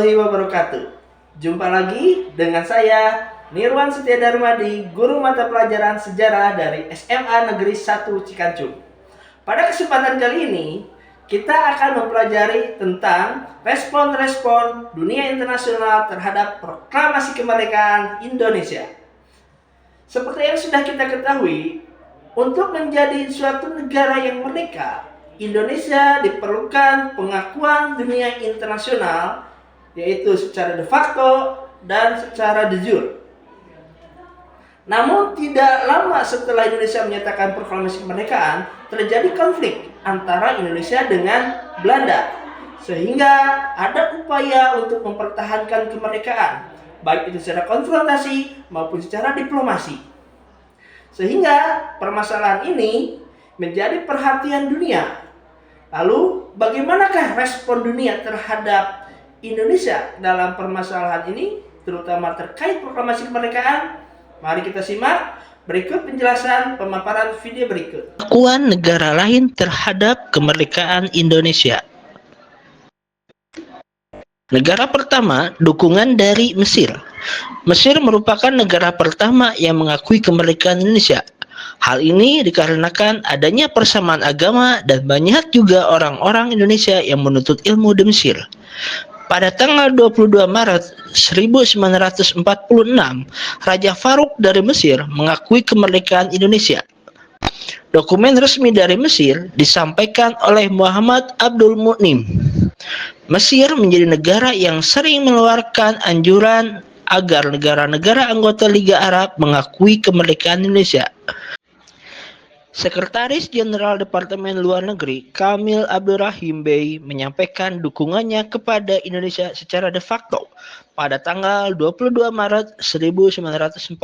warahmatullahi wabarakatuh. Jumpa lagi dengan saya Nirwan Setia Darmadi, guru mata pelajaran sejarah dari SMA Negeri 1 Cikancung. Pada kesempatan kali ini, kita akan mempelajari tentang respon-respon dunia internasional terhadap proklamasi kemerdekaan Indonesia. Seperti yang sudah kita ketahui, untuk menjadi suatu negara yang merdeka, Indonesia diperlukan pengakuan dunia internasional, yaitu secara de facto dan secara de jure. Namun tidak lama setelah Indonesia menyatakan proklamasi kemerdekaan, terjadi konflik antara Indonesia dengan Belanda, sehingga ada upaya untuk mempertahankan kemerdekaan, baik itu secara konfrontasi maupun secara diplomasi. Sehingga permasalahan ini menjadi perhatian dunia. Lalu bagaimanakah respon dunia terhadap Indonesia dalam permasalahan ini, terutama terkait proklamasi kemerdekaan? Mari kita simak berikut penjelasan pemaparan video berikut. Pengakuan negara lain terhadap kemerdekaan Indonesia. Negara pertama, dukungan dari Mesir. Mesir merupakan negara pertama yang mengakui kemerdekaan Indonesia. Hal ini dikarenakan adanya persamaan agama dan banyak juga orang-orang Indonesia yang menuntut ilmu di Mesir. Pada tanggal 22 Maret 1946, Raja Farouk dari Mesir mengakui kemerdekaan Indonesia. Dokumen resmi dari Mesir disampaikan oleh Muhammad Abdul Mu'nim. Mesir menjadi negara yang sering mengeluarkan anjuran agar negara-negara anggota Liga Arab mengakui kemerdekaan Indonesia. Sekretaris Jenderal Departemen Luar Negeri Kamil Abdurrahim Bey menyampaikan dukungannya kepada Indonesia secara de facto pada tanggal 22 Maret 1946.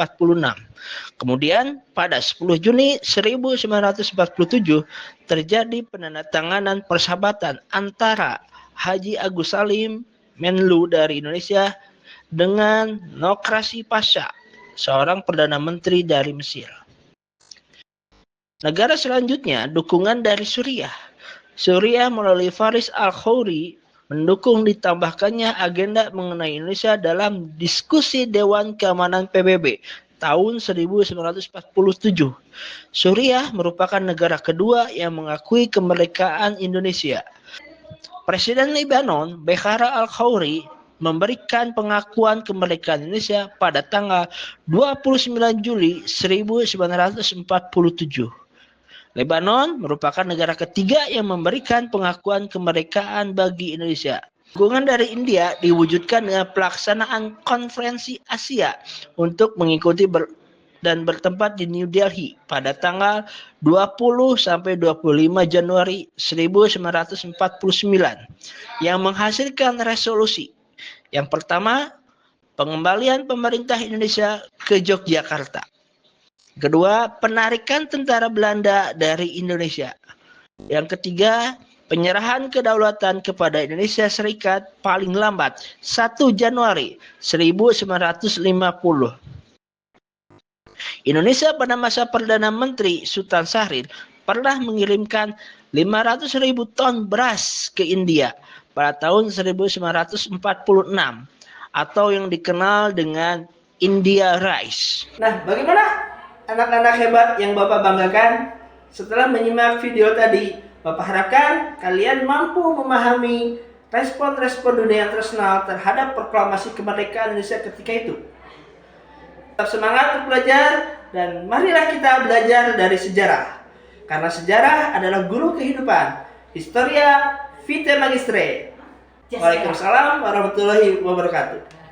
Kemudian pada 10 Juni 1947 terjadi penandatanganan persahabatan antara Haji Agus Salim, Menlu dari Indonesia, dengan Nokrasi Pasha, seorang Perdana Menteri dari Mesir. Negara selanjutnya, dukungan dari Suriah. Suriah melalui Faris Al-Khoury mendukung ditambahkannya agenda mengenai Indonesia dalam diskusi Dewan Keamanan PBB tahun 1947. Suriah merupakan negara kedua yang mengakui kemerdekaan Indonesia. Presiden Lebanon, Bekhara Al-Khoury, memberikan pengakuan kemerdekaan Indonesia pada tanggal 29 Juli 1947. Lebanon merupakan negara ketiga yang memberikan pengakuan kemerdekaan bagi Indonesia. Dukungan dari India diwujudkan dengan pelaksanaan konferensi Asia untuk mengikuti dan bertempat di New Delhi pada tanggal 20 sampai 25 Januari 1949 yang menghasilkan resolusi. Yang pertama, pengembalian pemerintah Indonesia ke Yogyakarta. Kedua, penarikan tentara Belanda dari Indonesia. Yang ketiga, penyerahan kedaulatan kepada Indonesia Serikat paling lambat 1 Januari 1950. Indonesia pada masa Perdana Menteri Sultan Syahrir pernah mengirimkan 500.000 ton beras ke India pada tahun 1946 atau yang dikenal dengan India Rice. Nah, bagaimana anak-anak hebat yang Bapak banggakan? Setelah menyimak video tadi, Bapak harapkan kalian mampu memahami respon-respon dunia internasional terhadap proklamasi kemerdekaan Indonesia ketika itu. Tetap semangat untuk belajar dan marilah kita belajar dari sejarah. Karena sejarah adalah guru kehidupan. Historia Vitae Magistra. Waalaikumsalam warahmatullahi wabarakatuh.